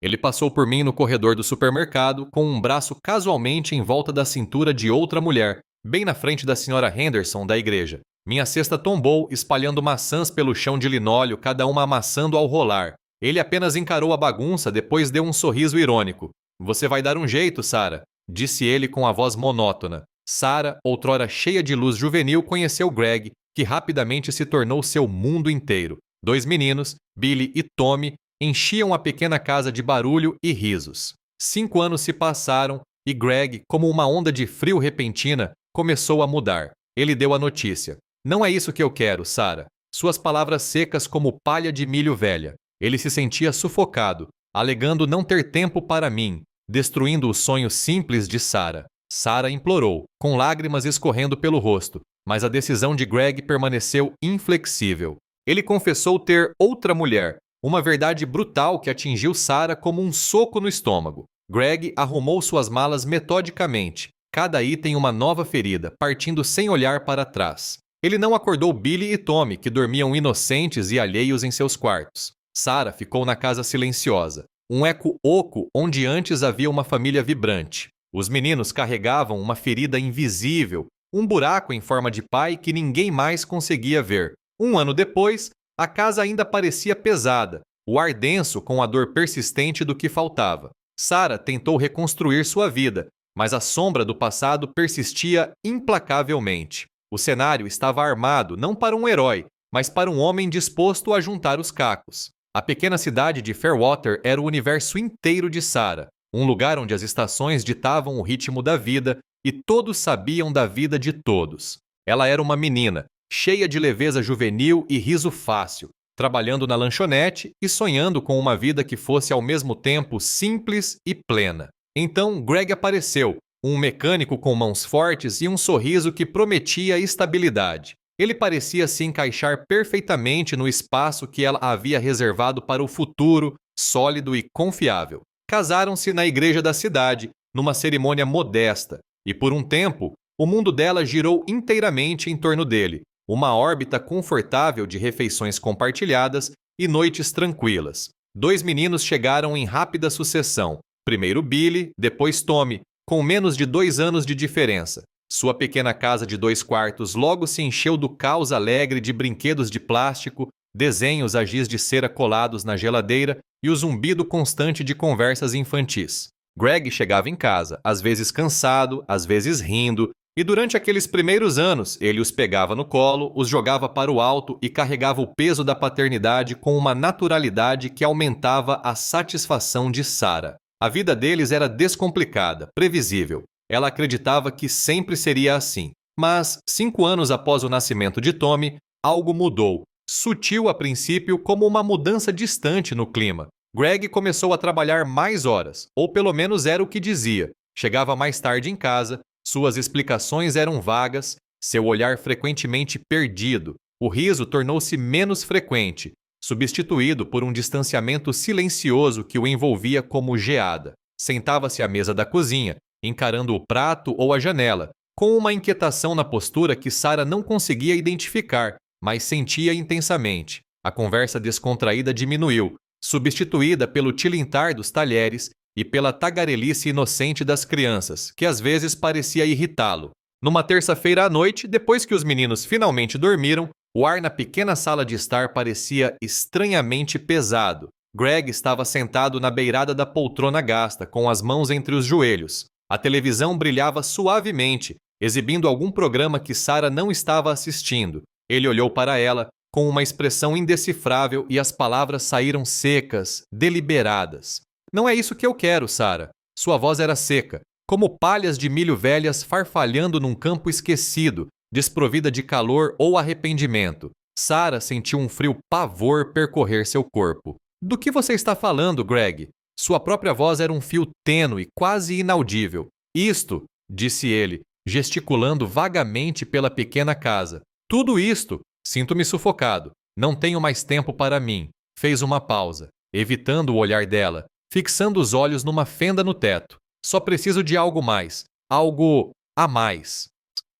Ele passou por mim no corredor do supermercado com um braço casualmente em volta da cintura de outra mulher, bem na frente da senhora Henderson da igreja. Minha cesta tombou, espalhando maçãs pelo chão de linóleo, cada uma amassando ao rolar. Ele apenas encarou a bagunça, depois deu um sorriso irônico. Você vai dar um jeito, Sarah, disse ele com a voz monótona. Sarah, outrora cheia de luz juvenil, conheceu Greg, que rapidamente se tornou seu mundo inteiro. 2 meninos, Billy e Tommy, enchiam a pequena casa de barulho e risos. 5 anos se passaram e Greg, como uma onda de frio repentina, começou a mudar. Ele deu a notícia. Não é isso que eu quero, Sarah. Suas palavras secas como palha de milho velha. Ele se sentia sufocado, alegando não ter tempo para mim, destruindo o sonho simples de Sarah. Sarah implorou, com lágrimas escorrendo pelo rosto, mas a decisão de Greg permaneceu inflexível. Ele confessou ter outra mulher, uma verdade brutal que atingiu Sarah como um soco no estômago. Greg arrumou suas malas metodicamente, cada item uma nova ferida, partindo sem olhar para trás. Ele não acordou Billy e Tommy, que dormiam inocentes e alheios em seus quartos. Sarah ficou na casa silenciosa, um eco oco onde antes havia uma família vibrante. Os meninos carregavam uma ferida invisível, um buraco em forma de pai que ninguém mais conseguia ver. 1 ano depois, a casa ainda parecia pesada, o ar denso com a dor persistente do que faltava. Sarah tentou reconstruir sua vida, mas a sombra do passado persistia implacavelmente. O cenário estava armado não para um herói, mas para um homem disposto a juntar os cacos. A pequena cidade de Fairwater era o universo inteiro de Sarah, um lugar onde as estações ditavam o ritmo da vida e todos sabiam da vida de todos. Ela era uma menina, cheia de leveza juvenil e riso fácil, trabalhando na lanchonete e sonhando com uma vida que fosse ao mesmo tempo simples e plena. Então Greg apareceu, um mecânico com mãos fortes e um sorriso que prometia estabilidade. Ele parecia se encaixar perfeitamente no espaço que ela havia reservado para o futuro, sólido e confiável. Casaram-se na igreja da cidade, numa cerimônia modesta, e por um tempo, o mundo dela girou inteiramente em torno dele, uma órbita confortável de refeições compartilhadas e noites tranquilas. 2 meninos chegaram em rápida sucessão, primeiro Billy, depois Tommy, com menos de 2 anos de diferença. Sua pequena casa de 2 quartos logo se encheu do caos alegre de brinquedos de plástico, desenhos a giz de cera colados na geladeira e o zumbido constante de conversas infantis. Greg chegava em casa, às vezes cansado, às vezes rindo, e durante aqueles primeiros anos ele os pegava no colo, os jogava para o alto e carregava o peso da paternidade com uma naturalidade que aumentava a satisfação de Sarah. A vida deles era descomplicada, previsível. Ela acreditava que sempre seria assim. Mas, 5 anos após o nascimento de Tommy, algo mudou. Sutil a princípio, como uma mudança distante no clima. Greg começou a trabalhar mais horas, ou pelo menos era o que dizia. Chegava mais tarde em casa, suas explicações eram vagas, seu olhar frequentemente perdido. O riso tornou-se menos frequente, substituído por um distanciamento silencioso que o envolvia como geada. Sentava-se à mesa da cozinha, encarando o prato ou a janela, com uma inquietação na postura que Sarah não conseguia identificar, mas sentia intensamente. A conversa descontraída diminuiu, substituída pelo tilintar dos talheres e pela tagarelice inocente das crianças, que às vezes parecia irritá-lo. Numa terça-feira à noite, depois que os meninos finalmente dormiram, o ar na pequena sala de estar parecia estranhamente pesado. Greg estava sentado na beirada da poltrona gasta, com as mãos entre os joelhos. A televisão brilhava suavemente, exibindo algum programa que Sarah não estava assistindo. Ele olhou para ela com uma expressão indecifrável e as palavras saíram secas, deliberadas. Não é isso que eu quero, Sarah. Sua voz era seca, como palhas de milho velhas farfalhando num campo esquecido, desprovida de calor ou arrependimento. Sarah sentiu um frio pavor percorrer seu corpo. Do que você está falando, Greg? Sua própria voz era um fio tênue, quase inaudível. Isto, disse ele, gesticulando vagamente pela pequena casa. Tudo isto. Sinto-me sufocado. Não tenho mais tempo para mim. Fez uma pausa, evitando o olhar dela, fixando os olhos numa fenda no teto. Só preciso de algo mais. Algo a mais.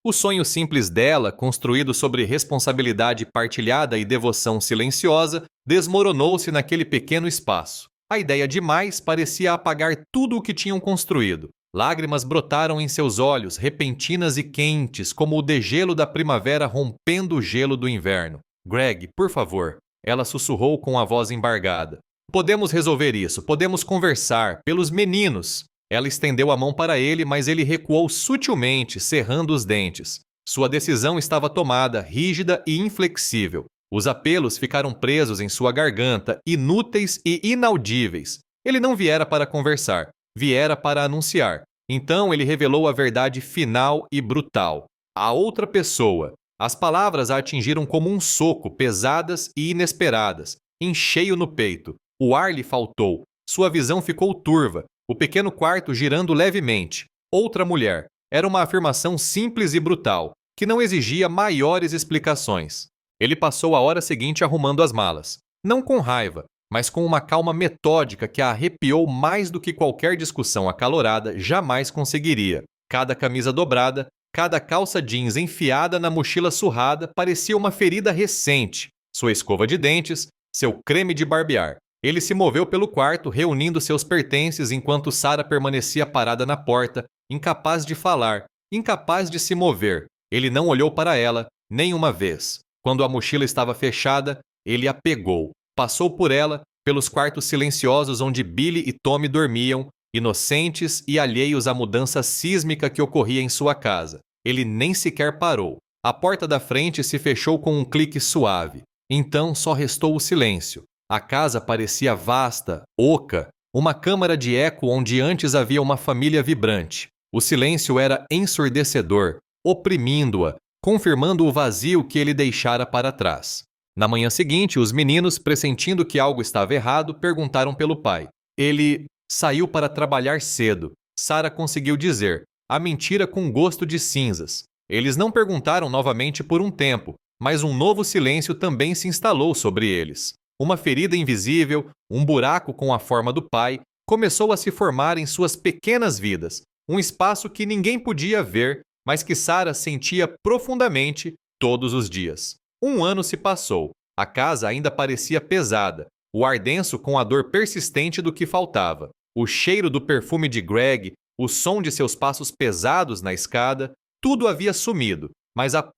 O sonho simples dela, construído sobre responsabilidade partilhada e devoção silenciosa, desmoronou-se naquele pequeno espaço. A ideia de mais parecia apagar tudo o que tinham construído. Lágrimas brotaram em seus olhos, repentinas e quentes, como o degelo da primavera rompendo o gelo do inverno. Greg, por favor, ela sussurrou com a voz embargada. Podemos resolver isso, podemos conversar, pelos meninos. Ela estendeu a mão para ele, mas ele recuou sutilmente, cerrando os dentes. Sua decisão estava tomada, rígida e inflexível. Os apelos ficaram presos em sua garganta, inúteis e inaudíveis. Ele não viera para conversar, viera para anunciar. Então ele revelou a verdade final e brutal. A outra pessoa. As palavras a atingiram como um soco, pesadas e inesperadas, em cheio no peito. O ar lhe faltou. Sua visão ficou turva, o pequeno quarto girando levemente. Outra mulher. Era uma afirmação simples e brutal, que não exigia maiores explicações. Ele passou a hora seguinte arrumando as malas. Não com raiva, mas com uma calma metódica que a arrepiou mais do que qualquer discussão acalorada jamais conseguiria. Cada camisa dobrada, cada calça jeans enfiada na mochila surrada parecia uma ferida recente. Sua escova de dentes, seu creme de barbear. Ele se moveu pelo quarto, reunindo seus pertences enquanto Sarah permanecia parada na porta, incapaz de falar, incapaz de se mover. Ele não olhou para ela, nem uma vez. Quando a mochila estava fechada, ele a pegou. Passou por ela, pelos quartos silenciosos onde Billy e Tommy dormiam, inocentes e alheios à mudança sísmica que ocorria em sua casa. Ele nem sequer parou. A porta da frente se fechou com um clique suave. Então só restou o silêncio. A casa parecia vasta, oca, uma câmara de eco onde antes havia uma família vibrante. O silêncio era ensurdecedor, oprimindo-a, confirmando o vazio que ele deixara para trás. Na manhã seguinte, os meninos, pressentindo que algo estava errado, perguntaram pelo pai. Ele saiu para trabalhar cedo. Sarah conseguiu dizer, a mentira com gosto de cinzas. Eles não perguntaram novamente por um tempo, mas um novo silêncio também se instalou sobre eles. Uma ferida invisível, um buraco com a forma do pai, começou a se formar em suas pequenas vidas, um espaço que ninguém podia ver, mas que Sarah sentia profundamente todos os dias. 1 ano se passou. A casa ainda parecia pesada, o ar denso com a dor persistente do que faltava. O cheiro do perfume de Greg, o som de seus passos pesados na escada, tudo havia sumido, mas a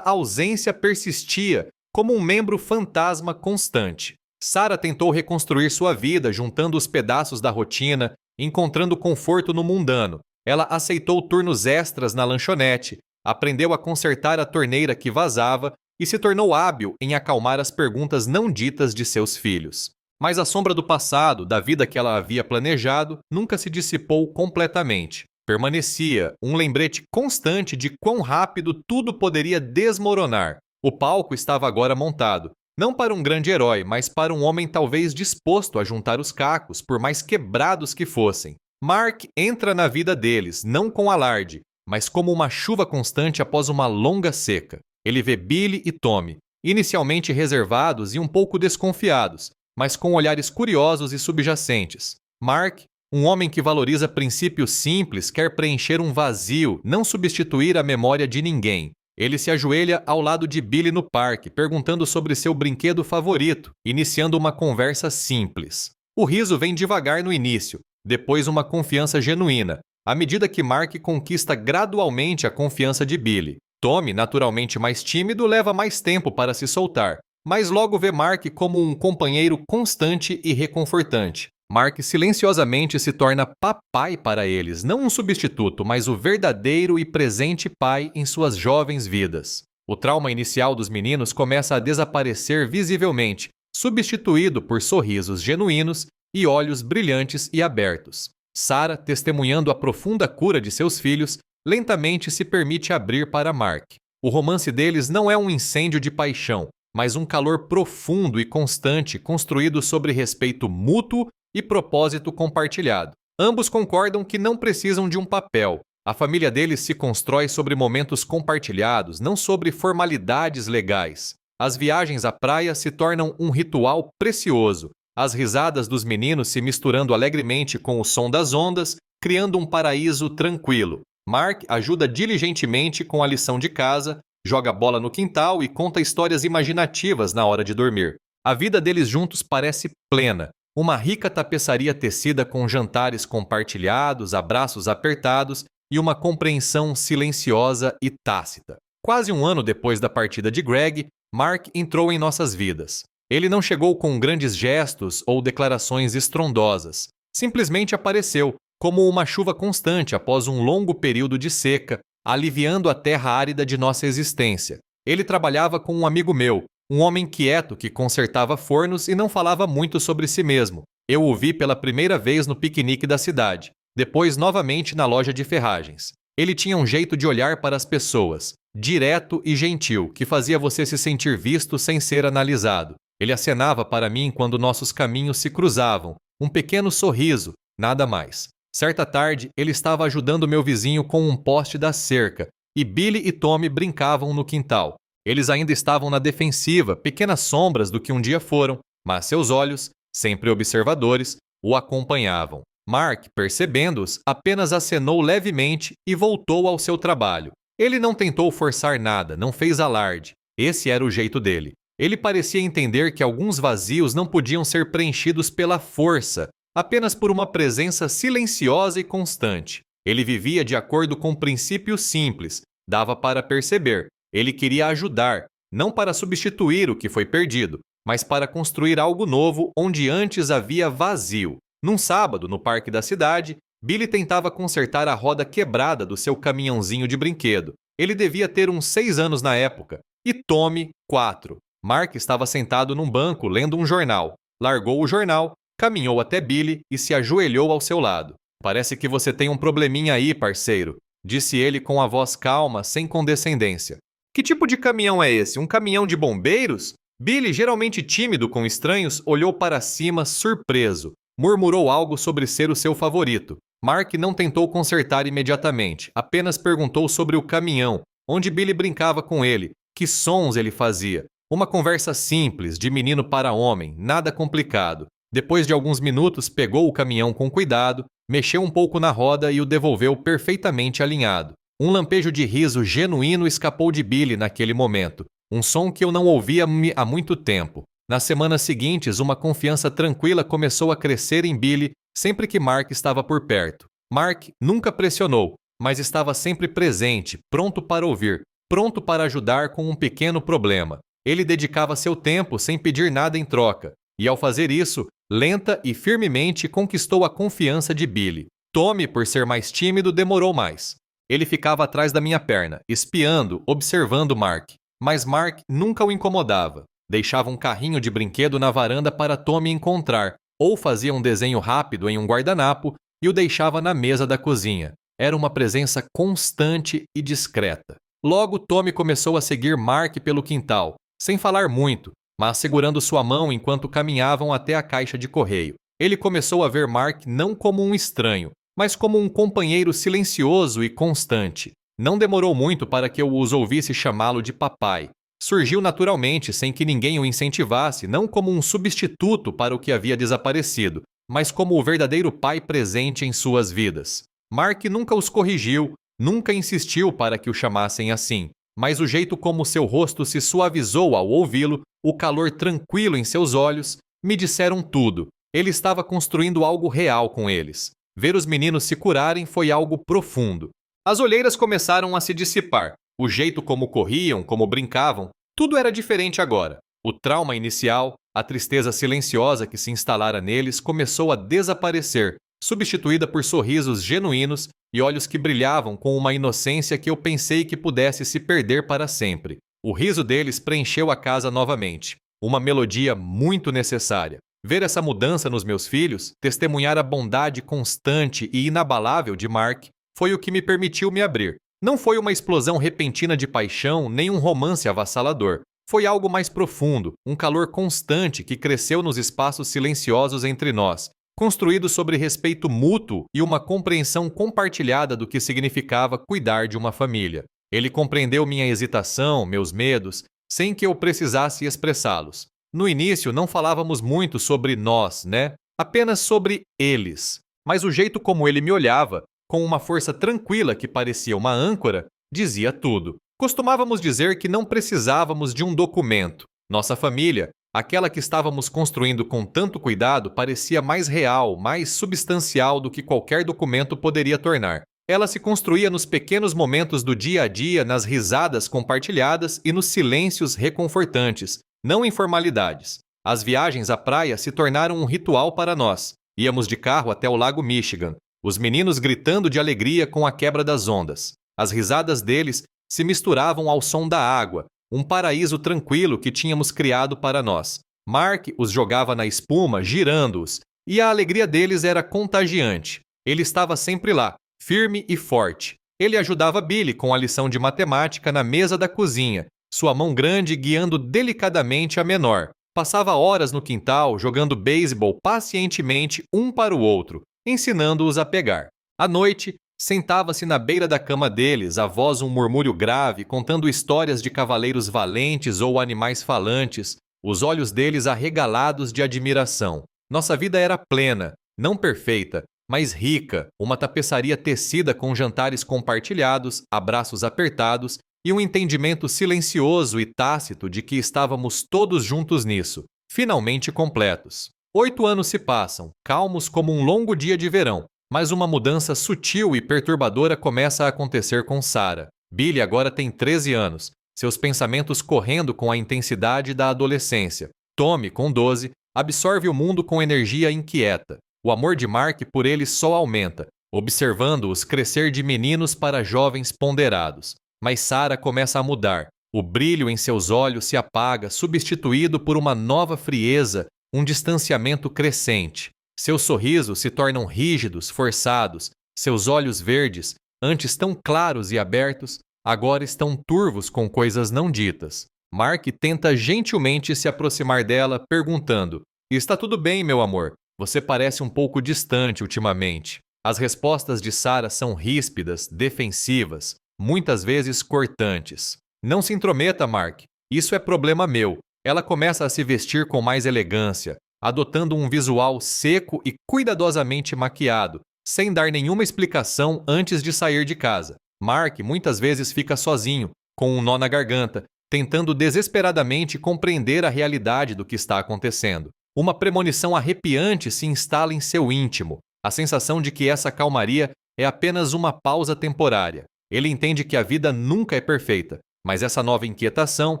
ausência persistia como um membro fantasma constante. Sarah tentou reconstruir sua vida, juntando os pedaços da rotina, encontrando conforto no mundano. Ela aceitou turnos extras na lanchonete, aprendeu a consertar a torneira que vazava e se tornou hábil em acalmar as perguntas não ditas de seus filhos. Mas a sombra do passado, da vida que ela havia planejado, nunca se dissipou completamente. Permanecia um lembrete constante de quão rápido tudo poderia desmoronar. O palco estava agora montado, não para um grande herói, mas para um homem talvez disposto a juntar os cacos, por mais quebrados que fossem. Mark entra na vida deles, não com alarde, mas como uma chuva constante após uma longa seca. Ele vê Billy e Tommy, inicialmente reservados e um pouco desconfiados, mas com olhares curiosos e subjacentes. Mark, um homem que valoriza princípios simples, quer preencher um vazio, não substituir a memória de ninguém. Ele se ajoelha ao lado de Billy no parque, perguntando sobre seu brinquedo favorito, iniciando uma conversa simples. O riso vem devagar no início, depois uma confiança genuína, à medida que Mark conquista gradualmente a confiança de Billy. Tommy, naturalmente mais tímido, leva mais tempo para se soltar, mas logo vê Mark como um companheiro constante e reconfortante. Mark silenciosamente se torna papai para eles, não um substituto, mas o verdadeiro e presente pai em suas jovens vidas. O trauma inicial dos meninos começa a desaparecer visivelmente, substituído por sorrisos genuínos e olhos brilhantes e abertos. Sarah, testemunhando a profunda cura de seus filhos, lentamente se permite abrir para Mark. O romance deles não é um incêndio de paixão, mas um calor profundo e constante construído sobre respeito mútuo e propósito compartilhado. Ambos concordam que não precisam de um papel. A família deles se constrói sobre momentos compartilhados, não sobre formalidades legais. As viagens à praia se tornam um ritual precioso, as risadas dos meninos se misturando alegremente com o som das ondas, criando um paraíso tranquilo. Mark ajuda diligentemente com a lição de casa, joga bola no quintal e conta histórias imaginativas na hora de dormir. A vida deles juntos parece plena, uma rica tapeçaria tecida com jantares compartilhados, abraços apertados e uma compreensão silenciosa e tácita. Quase um ano depois da partida de Greg, Mark entrou em nossas vidas. Ele não chegou com grandes gestos ou declarações estrondosas. Simplesmente apareceu, como uma chuva constante após um longo período de seca, aliviando a terra árida de nossa existência. Ele trabalhava com um amigo meu, um homem quieto que consertava fornos e não falava muito sobre si mesmo. Eu o vi pela primeira vez no piquenique da cidade, depois novamente na loja de ferragens. Ele tinha um jeito de olhar para as pessoas, direto e gentil, que fazia você se sentir visto sem ser analisado. Ele acenava para mim quando nossos caminhos se cruzavam, um pequeno sorriso, nada mais. Certa tarde, ele estava ajudando meu vizinho com um poste da cerca, e Billy e Tommy brincavam no quintal. Eles ainda estavam na defensiva, pequenas sombras do que um dia foram, mas seus olhos, sempre observadores, o acompanhavam. Mark, percebendo-os, apenas acenou levemente e voltou ao seu trabalho. Ele não tentou forçar nada, não fez alarde. Esse era o jeito dele. Ele parecia entender que alguns vazios não podiam ser preenchidos pela força, apenas por uma presença silenciosa e constante. Ele vivia de acordo com princípios simples, dava para perceber. Ele queria ajudar, não para substituir o que foi perdido, mas para construir algo novo onde antes havia vazio. Num sábado, no parque da cidade, Billy tentava consertar a roda quebrada do seu caminhãozinho de brinquedo. Ele devia ter uns 6 anos na época, e Tommy, 4. Mark estava sentado num banco lendo um jornal. Largou o jornal, caminhou até Billy e se ajoelhou ao seu lado. "Parece que você tem um probleminha aí, parceiro", disse ele com a voz calma, sem condescendência. "Que tipo de caminhão é esse? Um caminhão de bombeiros?" Billy, geralmente tímido com estranhos, olhou para cima, surpreso. Murmurou algo sobre ser o seu favorito. Mark não tentou consertar imediatamente, apenas perguntou sobre o caminhão, onde Billy brincava com ele, que sons ele fazia. Uma conversa simples, de menino para homem, nada complicado. Depois de alguns minutos, pegou o caminhão com cuidado, mexeu um pouco na roda e o devolveu perfeitamente alinhado. Um lampejo de riso genuíno escapou de Billy naquele momento, um som que eu não ouvia há muito tempo. Nas semanas seguintes, uma confiança tranquila começou a crescer em Billy sempre que Mark estava por perto. Mark nunca pressionou, mas estava sempre presente, pronto para ouvir, pronto para ajudar com um pequeno problema. Ele dedicava seu tempo sem pedir nada em troca, e ao fazer isso, lenta e firmemente conquistou a confiança de Billy. Tommy, por ser mais tímido, demorou mais. Ele ficava atrás da minha perna, espiando, observando Mark. Mas Mark nunca o incomodava. Deixava um carrinho de brinquedo na varanda para Tommy encontrar, ou fazia um desenho rápido em um guardanapo e o deixava na mesa da cozinha. Era uma presença constante e discreta. Logo, Tommy começou a seguir Mark pelo quintal, sem falar muito, mas segurando sua mão enquanto caminhavam até a caixa de correio. Ele começou a ver Mark não como um estranho, mas como um companheiro silencioso e constante. Não demorou muito para que eu os ouvisse chamá-lo de papai. Surgiu naturalmente, sem que ninguém o incentivasse, não como um substituto para o que havia desaparecido, mas como o verdadeiro pai presente em suas vidas. Mark nunca os corrigiu, nunca insistiu para que o chamassem assim, mas o jeito como seu rosto se suavizou ao ouvi-lo, o calor tranquilo em seus olhos, me disseram tudo. Ele estava construindo algo real com eles. Ver os meninos se curarem foi algo profundo. As olheiras começaram a se dissipar. O jeito como corriam, como brincavam, tudo era diferente agora. O trauma inicial, a tristeza silenciosa que se instalara neles começou a desaparecer, substituída por sorrisos genuínos e olhos que brilhavam com uma inocência que eu pensei que pudesse se perder para sempre. O riso deles preencheu a casa novamente. Uma melodia muito necessária. Ver essa mudança nos meus filhos, testemunhar a bondade constante e inabalável de Mark, foi o que me permitiu me abrir. Não foi uma explosão repentina de paixão, nem um romance avassalador. Foi algo mais profundo, um calor constante que cresceu nos espaços silenciosos entre nós, construído sobre respeito mútuo e uma compreensão compartilhada do que significava cuidar de uma família. Ele compreendeu minha hesitação, meus medos, sem que eu precisasse expressá-los. No início, não falávamos muito sobre nós, né? Apenas sobre eles. Mas o jeito como ele me olhava, com uma força tranquila que parecia uma âncora, dizia tudo. Costumávamos dizer que não precisávamos de um documento. Nossa família, Aquela que estávamos construindo com tanto cuidado parecia mais real, mais substancial do que qualquer documento poderia tornar. Ela se construía nos pequenos momentos do dia a dia, nas risadas compartilhadas e nos silêncios reconfortantes, não em formalidades. As viagens à praia se tornaram um ritual para nós. Íamos de carro até o Lago Michigan, os meninos gritando de alegria com a quebra das ondas. As risadas deles se misturavam ao som da água, um paraíso tranquilo que tínhamos criado para nós. Mark os jogava na espuma, girando-os, e a alegria deles era contagiante. Ele estava sempre lá, firme e forte. Ele ajudava Billy com a lição de matemática na mesa da cozinha, sua mão grande guiando delicadamente a menor. Passava horas no quintal jogando beisebol pacientemente um para o outro, ensinando-os a pegar. À noite, sentava-se na beira da cama deles, a voz um murmúrio grave, contando histórias de cavaleiros valentes ou animais falantes, os olhos deles arregalados de admiração. Nossa vida era plena, não perfeita, mas rica, uma tapeçaria tecida com jantares compartilhados, abraços apertados e um entendimento silencioso e tácito de que estávamos todos juntos nisso, finalmente completos. 8 anos se passam, calmos como um longo dia de verão, mas uma mudança sutil e perturbadora começa a acontecer com Sarah. Billy agora tem 13 anos, seus pensamentos correndo com a intensidade da adolescência. Tommy, com 12, absorve o mundo com energia inquieta. O amor de Mark por ele só aumenta, observando-os crescer de meninos para jovens ponderados. Mas Sarah começa a mudar. O brilho em seus olhos se apaga, substituído por uma nova frieza, um distanciamento crescente. Seus sorrisos se tornam rígidos, forçados. Seus olhos verdes, antes tão claros e abertos, agora estão turvos com coisas não ditas. Mark tenta gentilmente se aproximar dela, perguntando: "Está tudo bem, meu amor? Você parece um pouco distante ultimamente." As respostas de Sarah são ríspidas, defensivas, muitas vezes cortantes. "Não se intrometa, Mark. Isso é problema meu." Ela começa a se vestir com mais elegância, adotando um visual seco e cuidadosamente maquiado, sem dar nenhuma explicação antes de sair de casa. Mark muitas vezes fica sozinho, com um nó na garganta, tentando desesperadamente compreender a realidade do que está acontecendo. Uma premonição arrepiante se instala em seu íntimo, a sensação de que essa calmaria é apenas uma pausa temporária. Ele entende que a vida nunca é perfeita, mas essa nova inquietação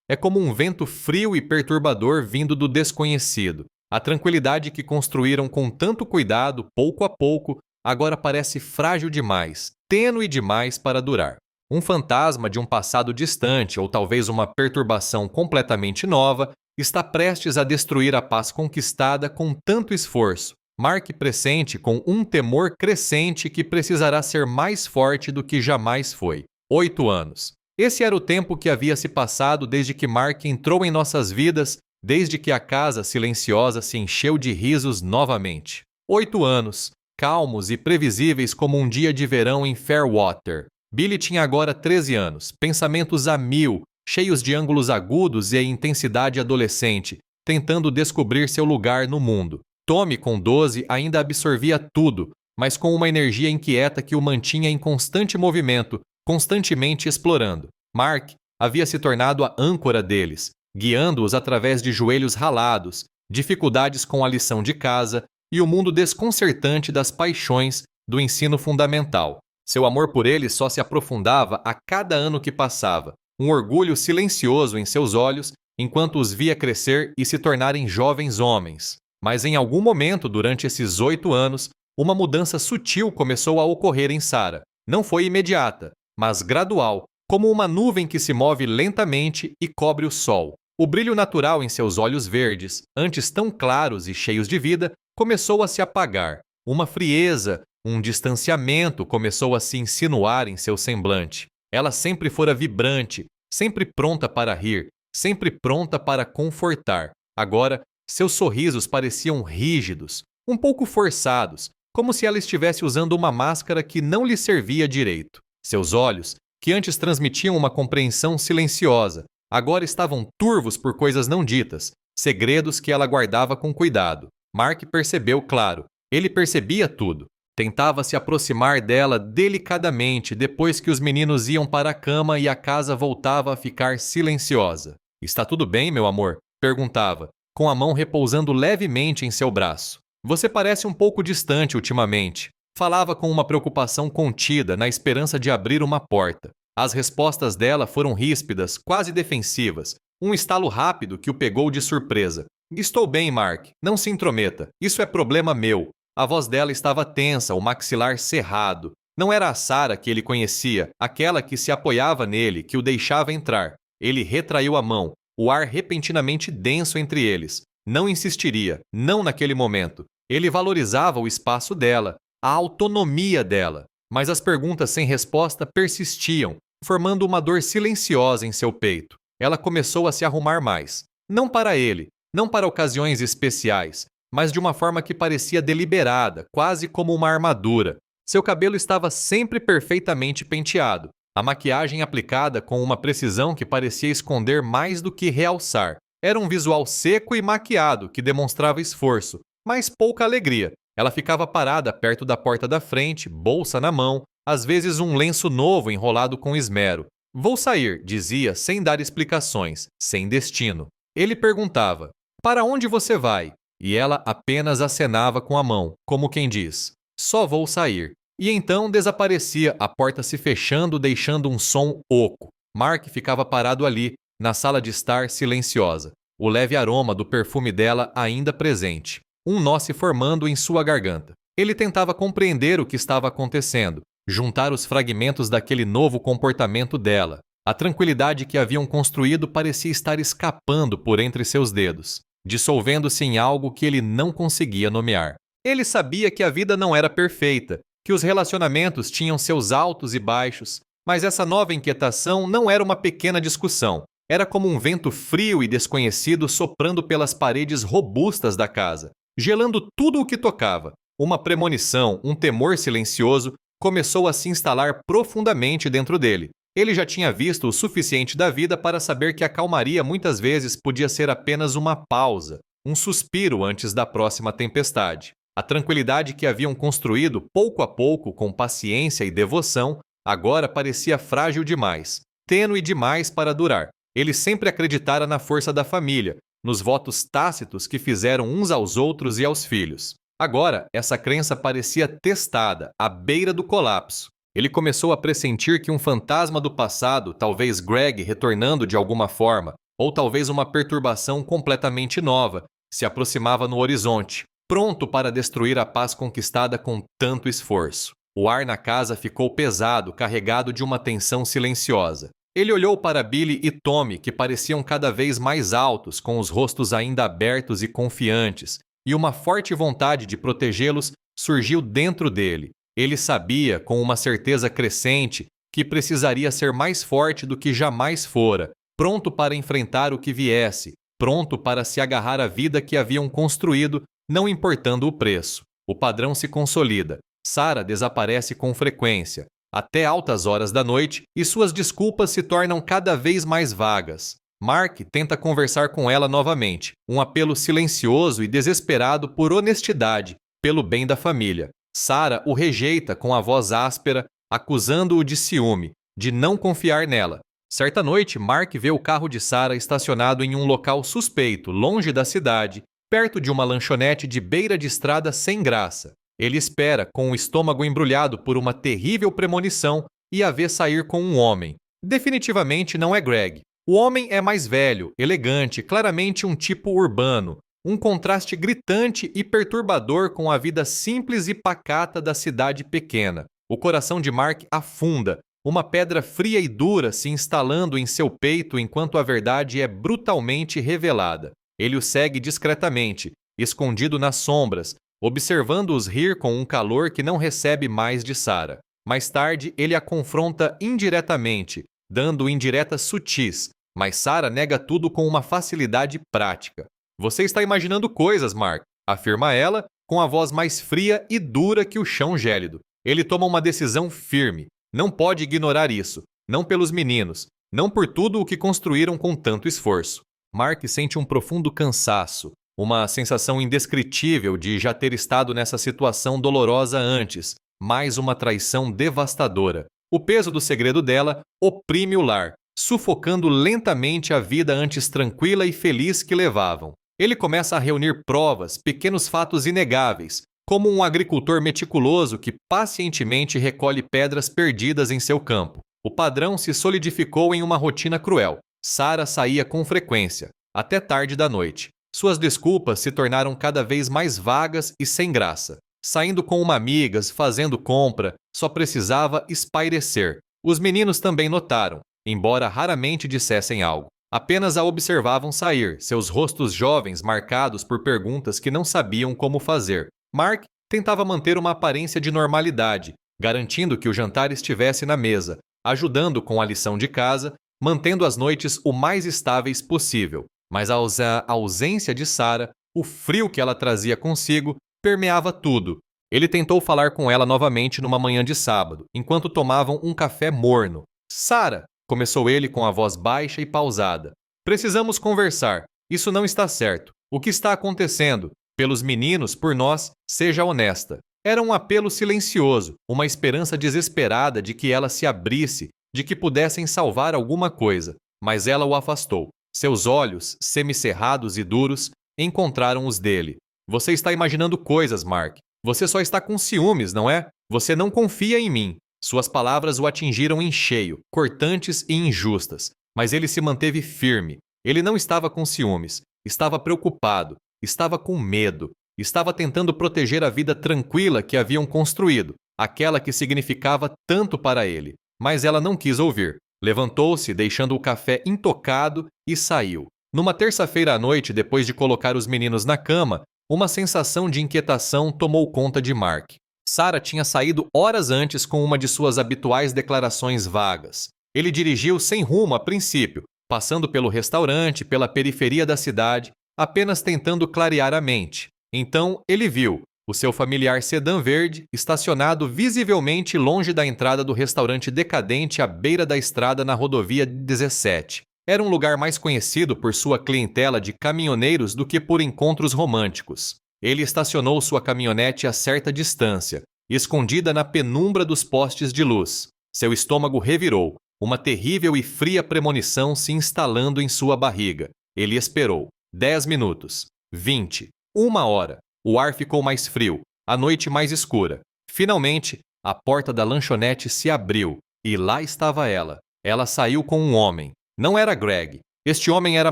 é como um vento frio e perturbador vindo do desconhecido. A tranquilidade que construíram com tanto cuidado, pouco a pouco, agora parece frágil demais, tênue demais para durar. Um fantasma de um passado distante, ou talvez uma perturbação completamente nova, está prestes a destruir a paz conquistada com tanto esforço. Mark pressente com um temor crescente que precisará ser mais forte do que jamais foi. 8 anos. Esse era o tempo que havia se passado desde que Mark entrou em nossas vidas, desde que a casa silenciosa se encheu de risos novamente. 8 anos, calmos e previsíveis como um dia de verão em Fairwater. Billy tinha agora 13 anos, pensamentos a mil, cheios de ângulos agudos e a intensidade adolescente, tentando descobrir seu lugar no mundo. Tommy, com 12, ainda absorvia tudo, mas com uma energia inquieta que o mantinha em constante movimento, constantemente explorando. Mark havia se tornado a âncora deles, guiando-os através de joelhos ralados, dificuldades com a lição de casa e o mundo desconcertante das paixões do ensino fundamental. Seu amor por eles só se aprofundava a cada ano que passava, um orgulho silencioso em seus olhos enquanto os via crescer e se tornarem jovens homens. Mas em algum momento durante esses 8 anos, uma mudança sutil começou a ocorrer em Sarah. Não foi imediata, mas gradual, como uma nuvem que se move lentamente e cobre o sol. O brilho natural em seus olhos verdes, antes tão claros e cheios de vida, começou a se apagar. Uma frieza, um distanciamento começou a se insinuar em seu semblante. Ela sempre fora vibrante, sempre pronta para rir, sempre pronta para confortar. Agora, seus sorrisos pareciam rígidos, um pouco forçados, como se ela estivesse usando uma máscara que não lhe servia direito. Seus olhos, que antes transmitiam uma compreensão silenciosa, agora estavam turvos por coisas não ditas, segredos que ela guardava com cuidado. Mark percebeu, claro. Ele percebia tudo. Tentava se aproximar dela delicadamente depois que os meninos iam para a cama e a casa voltava a ficar silenciosa. "Está tudo bem, meu amor?" perguntava, com a mão repousando levemente em seu braço. Você parece um pouco distante ultimamente. Falava com uma preocupação contida, na esperança de abrir uma porta. As respostas dela foram ríspidas, quase defensivas. Um estalo rápido que o pegou de surpresa. Estou bem, Mark. Não se intrometa. Isso é problema meu. A voz dela estava tensa, o maxilar cerrado. Não era a Sarah que ele conhecia, aquela que se apoiava nele, que o deixava entrar. Ele retraiu a mão, o ar repentinamente denso entre eles. Não insistiria, não naquele momento. Ele valorizava o espaço dela, a autonomia dela. Mas as perguntas sem resposta persistiam, formando uma dor silenciosa em seu peito. Ela começou a se arrumar mais. Não para ele, não para ocasiões especiais, mas de uma forma que parecia deliberada, quase como uma armadura. Seu cabelo estava sempre perfeitamente penteado, a maquiagem aplicada com uma precisão que parecia esconder mais do que realçar. Era um visual seco e maquiado que demonstrava esforço, mas pouca alegria. Ela ficava parada perto da porta da frente, bolsa na mão, às vezes um lenço novo enrolado com esmero. Vou sair, dizia, sem dar explicações, sem destino. Ele perguntava, para onde você vai? E ela apenas acenava com a mão, como quem diz, só vou sair. E então desaparecia, a porta se fechando, deixando um som oco. Mark ficava parado ali, na sala de estar silenciosa, o leve aroma do perfume dela ainda presente, um nó se formando em sua garganta. Ele tentava compreender o que estava acontecendo, juntar os fragmentos daquele novo comportamento dela. A tranquilidade que haviam construído parecia estar escapando por entre seus dedos, dissolvendo-se em algo que ele não conseguia nomear. Ele sabia que a vida não era perfeita, que os relacionamentos tinham seus altos e baixos, mas essa nova inquietação não era uma pequena discussão. Era como um vento frio e desconhecido soprando pelas paredes robustas da casa, gelando tudo o que tocava. Uma premonição, um temor silencioso, começou a se instalar profundamente dentro dele. Ele já tinha visto o suficiente da vida para saber que a calmaria muitas vezes podia ser apenas uma pausa, um suspiro antes da próxima tempestade. A tranquilidade que haviam construído pouco a pouco com paciência e devoção, agora parecia frágil demais, tênue demais para durar. Ele sempre acreditara na força da família, nos votos tácitos que fizeram uns aos outros e aos filhos. Agora, essa crença parecia testada, à beira do colapso. Ele começou a pressentir que um fantasma do passado, talvez Greg retornando de alguma forma, ou talvez uma perturbação completamente nova, se aproximava no horizonte, pronto para destruir a paz conquistada com tanto esforço. O ar na casa ficou pesado, carregado de uma tensão silenciosa. Ele olhou para Billy e Tommy, que pareciam cada vez mais altos, com os rostos ainda abertos e confiantes, e uma forte vontade de protegê-los surgiu dentro dele. Ele sabia, com uma certeza crescente, que precisaria ser mais forte do que jamais fora, pronto para enfrentar o que viesse, pronto para se agarrar à vida que haviam construído, não importando o preço. O padrão se consolida. Sarah desaparece com frequência, até altas horas da noite, e suas desculpas se tornam cada vez mais vagas. Mark tenta conversar com ela novamente, um apelo silencioso e desesperado por honestidade, pelo bem da família. Sarah o rejeita com a voz áspera, acusando-o de ciúme, de não confiar nela. Certa noite, Mark vê o carro de Sarah estacionado em um local suspeito, longe da cidade, perto de uma lanchonete de beira de estrada sem graça. Ele espera, com o estômago embrulhado por uma terrível premonição, e a vê sair com um homem. Definitivamente não é Greg. O homem é mais velho, elegante, claramente um tipo urbano, um contraste gritante e perturbador com a vida simples e pacata da cidade pequena. O coração de Mark afunda, uma pedra fria e dura se instalando em seu peito enquanto a verdade é brutalmente revelada. Ele o segue discretamente, escondido nas sombras, observando-os rir com um calor que não recebe mais de Sarah. Mais tarde, ele a confronta indiretamente, dando indiretas sutis, mas Sarah nega tudo com uma facilidade prática. Você está imaginando coisas, Mark, afirma ela, com a voz mais fria e dura que o chão gélido. Ele toma uma decisão firme. Não pode ignorar isso. Não pelos meninos. Não por tudo o que construíram com tanto esforço. Mark sente um profundo cansaço, uma sensação indescritível de já ter estado nessa situação dolorosa antes, mais uma traição devastadora. O peso do segredo dela oprime o lar, sufocando lentamente a vida antes tranquila e feliz que levavam. Ele começa a reunir provas, pequenos fatos inegáveis, como um agricultor meticuloso que pacientemente recolhe pedras perdidas em seu campo. O padrão se solidificou em uma rotina cruel. Sarah saía com frequência, até tarde da noite. Suas desculpas se tornaram cada vez mais vagas e sem graça. Saindo com uma amiga, fazendo compra, só precisava espairecer. Os meninos também notaram, embora raramente dissessem algo. Apenas a observavam sair, seus rostos jovens marcados por perguntas que não sabiam como fazer. Mark tentava manter uma aparência de normalidade, garantindo que o jantar estivesse na mesa, ajudando com a lição de casa, mantendo as noites o mais estáveis possível. Mas a ausência de Sarah, o frio que ela trazia consigo, permeava tudo. Ele tentou falar com ela novamente numa manhã de sábado, enquanto tomavam um café morno. Sarah, começou ele com a voz baixa e pausada. Precisamos conversar. Isso não está certo. O que está acontecendo? Pelos meninos, por nós, seja honesta. Era um apelo silencioso, uma esperança desesperada de que ela se abrisse, de que pudessem salvar alguma coisa. Mas ela o afastou. Seus olhos, semicerrados e duros, encontraram os dele. Você está imaginando coisas, Mark. Você só está com ciúmes, não é? Você não confia em mim. Suas palavras o atingiram em cheio, cortantes e injustas. Mas ele se manteve firme. Ele não estava com ciúmes. Estava preocupado. Estava com medo. Estava tentando proteger a vida tranquila que haviam construído, aquela que significava tanto para ele. Mas ela não quis ouvir. Levantou-se, deixando o café intocado, e saiu. Numa terça-feira à noite, depois de colocar os meninos na cama, uma sensação de inquietação tomou conta de Mark. Sarah tinha saído horas antes com uma de suas habituais declarações vagas. Ele dirigiu sem rumo a princípio, passando pelo restaurante, pela periferia da cidade, apenas tentando clarear a mente. Então, ele viu o seu familiar sedã verde estacionado visivelmente longe da entrada do restaurante decadente à beira da estrada na rodovia 17. Era um lugar mais conhecido por sua clientela de caminhoneiros do que por encontros românticos. Ele estacionou sua caminhonete a certa distância, escondida na penumbra dos postes de luz. Seu estômago revirou, uma terrível e fria premonição se instalando em sua barriga. Ele esperou. 10 minutos. 20. 1 hora. O ar ficou mais frio, a noite mais escura. Finalmente, a porta da lanchonete se abriu, e lá estava ela. Ela saiu com um homem. Não era Greg. Este homem era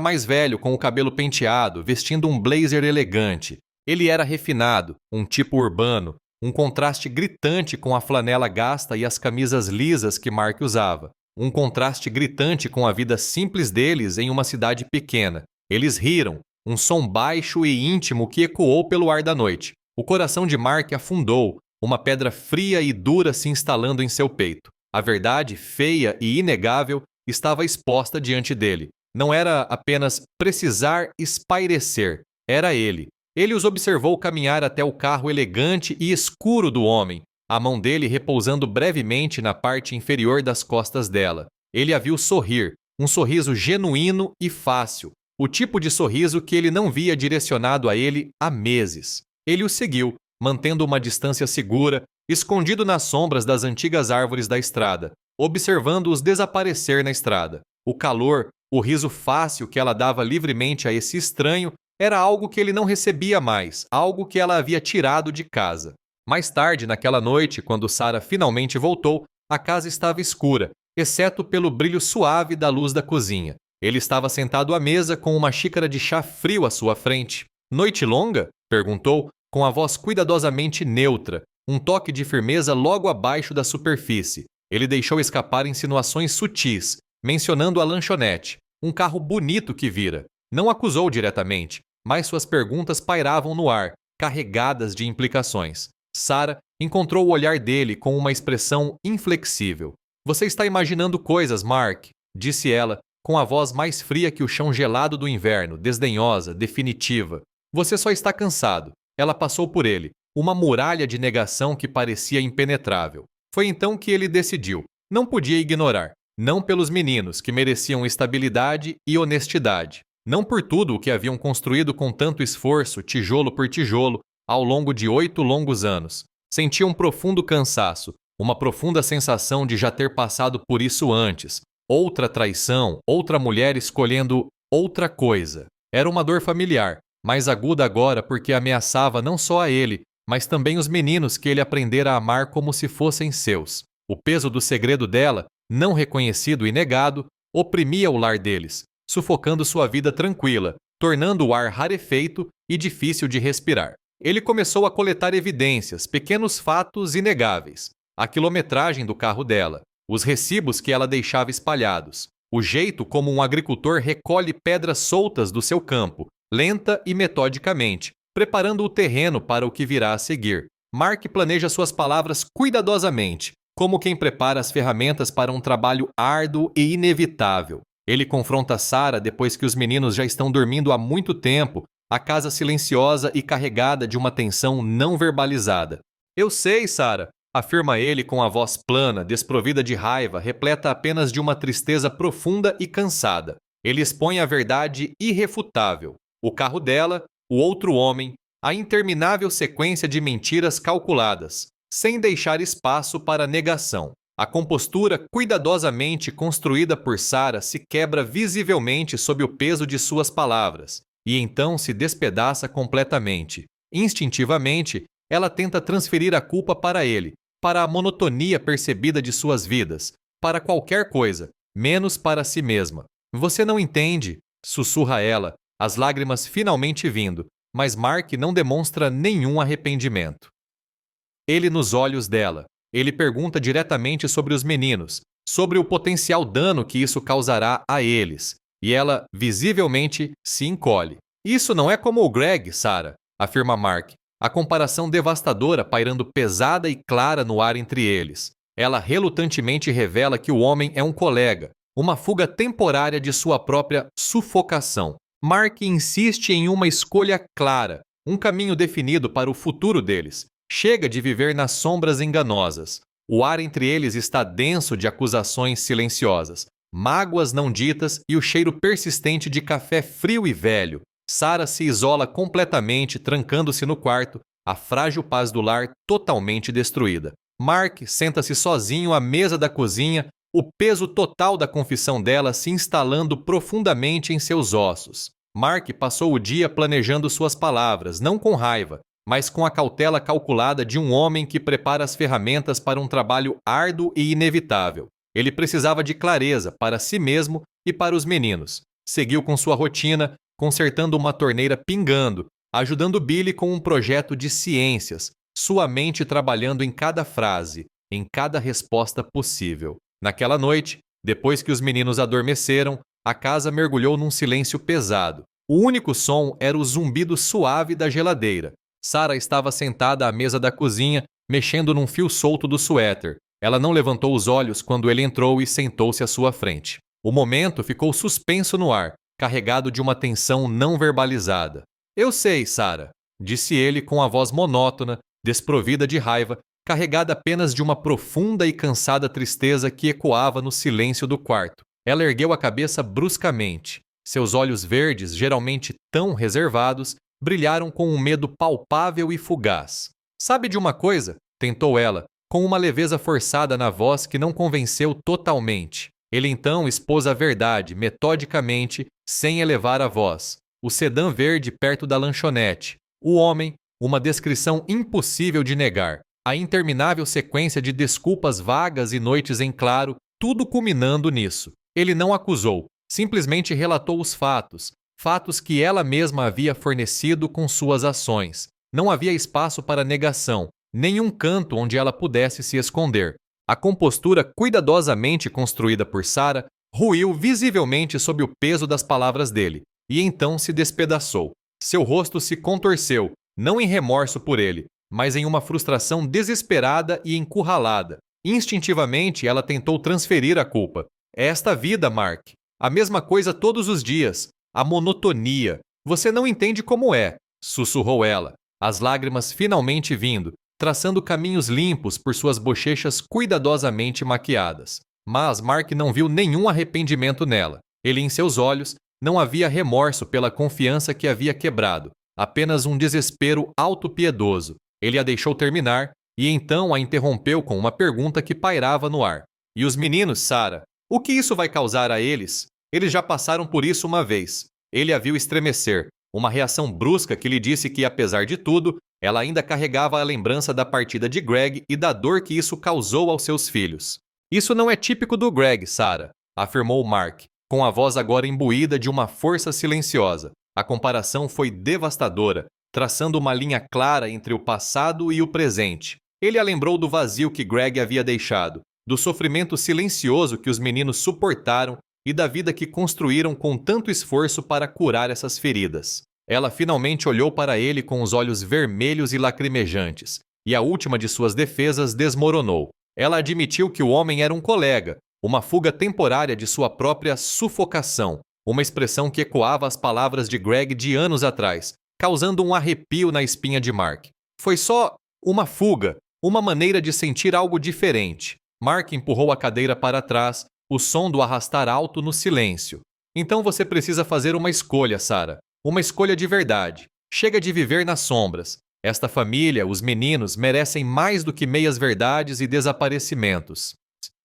mais velho, com o cabelo penteado, vestindo um blazer elegante. Ele era refinado, um tipo urbano, um contraste gritante com a flanela gasta e as camisas lisas que Mark usava. Um contraste gritante com a vida simples deles em uma cidade pequena. Eles riram, um som baixo e íntimo que ecoou pelo ar da noite. O coração de Mark afundou, uma pedra fria e dura se instalando em seu peito. A verdade, feia e inegável, estava exposta diante dele. Não era apenas precisar espairecer, era ele. Ele os observou caminhar até o carro elegante e escuro do homem, a mão dele repousando brevemente na parte inferior das costas dela. Ele a viu sorrir, um sorriso genuíno e fácil, o tipo de sorriso que ele não via direcionado a ele há meses. Ele o seguiu, mantendo uma distância segura, escondido nas sombras das antigas árvores da estrada, observando-os desaparecer na estrada. O calor, o riso fácil que ela dava livremente a esse estranho, era algo que ele não recebia mais, algo que ela havia tirado de casa. Mais tarde, naquela noite, quando Sarah finalmente voltou, a casa estava escura, exceto pelo brilho suave da luz da cozinha. Ele estava sentado à mesa com uma xícara de chá frio à sua frente. Noite longa? Perguntou, com a voz cuidadosamente neutra, um toque de firmeza logo abaixo da superfície. Ele deixou escapar insinuações sutis, mencionando a lanchonete, um carro bonito que vira. Não acusou diretamente, mas suas perguntas pairavam no ar, carregadas de implicações. Sarah encontrou o olhar dele com uma expressão inflexível. Você está imaginando coisas, Mark, disse ela, com a voz mais fria que o chão gelado do inverno, desdenhosa, definitiva. Você só está cansado. Ela passou por ele, uma muralha de negação que parecia impenetrável. Foi então que ele decidiu. Não podia ignorar. Não pelos meninos, que mereciam estabilidade e honestidade. Não por tudo o que haviam construído com tanto esforço, tijolo por tijolo, ao longo de 8 longos anos. Sentia um profundo cansaço, uma profunda sensação de já ter passado por isso antes. Outra traição, outra mulher escolhendo outra coisa. Era uma dor familiar, mais aguda agora porque ameaçava não só a ele, mas também os meninos que ele aprendera a amar como se fossem seus. O peso do segredo dela, não reconhecido e negado, oprimia o lar deles, sufocando sua vida tranquila, tornando o ar rarefeito e difícil de respirar. Ele começou a coletar evidências, pequenos fatos inegáveis. A quilometragem do carro dela, os recibos que ela deixava espalhados, o jeito como um agricultor recolhe pedras soltas do seu campo, lenta e metodicamente, preparando o terreno para o que virá a seguir. Mark planeja suas palavras cuidadosamente, como quem prepara as ferramentas para um trabalho árduo e inevitável. Ele confronta Sarah depois que os meninos já estão dormindo há muito tempo, a casa silenciosa e carregada de uma tensão não verbalizada. Eu sei, Sarah, afirma ele com a voz plana, desprovida de raiva, repleta apenas de uma tristeza profunda e cansada. Ele expõe a verdade irrefutável. O carro dela, o outro homem, a interminável sequência de mentiras calculadas, sem deixar espaço para negação. A compostura cuidadosamente construída por Sarah se quebra visivelmente sob o peso de suas palavras, e então se despedaça completamente. Instintivamente, ela tenta transferir a culpa para ele, para a monotonia percebida de suas vidas, para qualquer coisa, menos para si mesma. Você não entende, sussurra ela, as lágrimas finalmente vindo, mas Mark não demonstra nenhum arrependimento. Ele nos olhos dela. Ele pergunta diretamente sobre os meninos, sobre o potencial dano que isso causará a eles, e ela, visivelmente, se encolhe. Isso não é como o Greg, Sarah, afirma Mark, a comparação devastadora pairando pesada e clara no ar entre eles. Ela relutantemente revela que o homem é um colega, uma fuga temporária de sua própria sufocação. Mark insiste em uma escolha clara, um caminho definido para o futuro deles. Chega de viver nas sombras enganosas. O ar entre eles está denso de acusações silenciosas, mágoas não ditas e o cheiro persistente de café frio e velho. Sarah se isola completamente, trancando-se no quarto, a frágil paz do lar totalmente destruída. Mark senta-se sozinho à mesa da cozinha, o peso total da confissão dela se instalando profundamente em seus ossos. Mark passou o dia planejando suas palavras, não com raiva, mas com a cautela calculada de um homem que prepara as ferramentas para um trabalho árduo e inevitável. Ele precisava de clareza para si mesmo e para os meninos. Seguiu com sua rotina, consertando uma torneira pingando, ajudando Billy com um projeto de ciências, sua mente trabalhando em cada frase, em cada resposta possível. Naquela noite, depois que os meninos adormeceram, a casa mergulhou num silêncio pesado. O único som era o zumbido suave da geladeira. Sarah estava sentada à mesa da cozinha, mexendo num fio solto do suéter. Ela não levantou os olhos quando ele entrou e sentou-se à sua frente. O momento ficou suspenso no ar, carregado de uma tensão não verbalizada. Eu sei, Sarah, disse ele com a voz monótona, desprovida de raiva, carregada apenas de uma profunda e cansada tristeza que ecoava no silêncio do quarto. Ela ergueu a cabeça bruscamente. Seus olhos verdes, geralmente tão reservados, brilharam com um medo palpável e fugaz. Sabe de uma coisa? Tentou ela, com uma leveza forçada na voz que não convenceu totalmente. Ele então expôs a verdade, metodicamente, sem elevar a voz. O sedã verde perto da lanchonete. O homem, uma descrição impossível de negar. A interminável sequência de desculpas vagas e noites em claro, tudo culminando nisso. Ele não acusou, simplesmente relatou os fatos. Fatos que ela mesma havia fornecido com suas ações. Não havia espaço para negação, nenhum canto onde ela pudesse se esconder. A compostura cuidadosamente construída por Sarah ruiu visivelmente sob o peso das palavras dele, e então se despedaçou. Seu rosto se contorceu, não em remorso por ele, mas em uma frustração desesperada e encurralada. Instintivamente, ela tentou transferir a culpa. É esta vida, Mark. A mesma coisa todos os dias. A monotonia. Você não entende como é, sussurrou ela, as lágrimas finalmente vindo, traçando caminhos limpos por suas bochechas cuidadosamente maquiadas. Mas Mark não viu nenhum arrependimento nela. Ele, em seus olhos, não havia remorso pela confiança que havia quebrado, apenas um desespero autopiedoso. Ele a deixou terminar e então a interrompeu com uma pergunta que pairava no ar. E os meninos, Sarah? O que isso vai causar a eles? Eles já passaram por isso uma vez. Ele a viu estremecer. Uma reação brusca que lhe disse que, apesar de tudo, ela ainda carregava a lembrança da partida de Greg e da dor que isso causou aos seus filhos. Isso não é típico do Greg, Sarah, afirmou Mark, com a voz agora imbuída de uma força silenciosa. A comparação foi devastadora, traçando uma linha clara entre o passado e o presente. Ele a lembrou do vazio que Greg havia deixado, do sofrimento silencioso que os meninos suportaram e da vida que construíram com tanto esforço para curar essas feridas. Ela finalmente olhou para ele com os olhos vermelhos e lacrimejantes, e a última de suas defesas desmoronou. Ela admitiu que o homem era um colega, uma fuga temporária de sua própria sufocação, uma expressão que ecoava as palavras de Greg de anos atrás, causando um arrepio na espinha de Mark. Foi só uma fuga, uma maneira de sentir algo diferente. Mark empurrou a cadeira para trás, o som do arrastar alto no silêncio. Então você precisa fazer uma escolha, Sarah. Uma escolha de verdade. Chega de viver nas sombras. Esta família, os meninos, merecem mais do que meias verdades e desaparecimentos.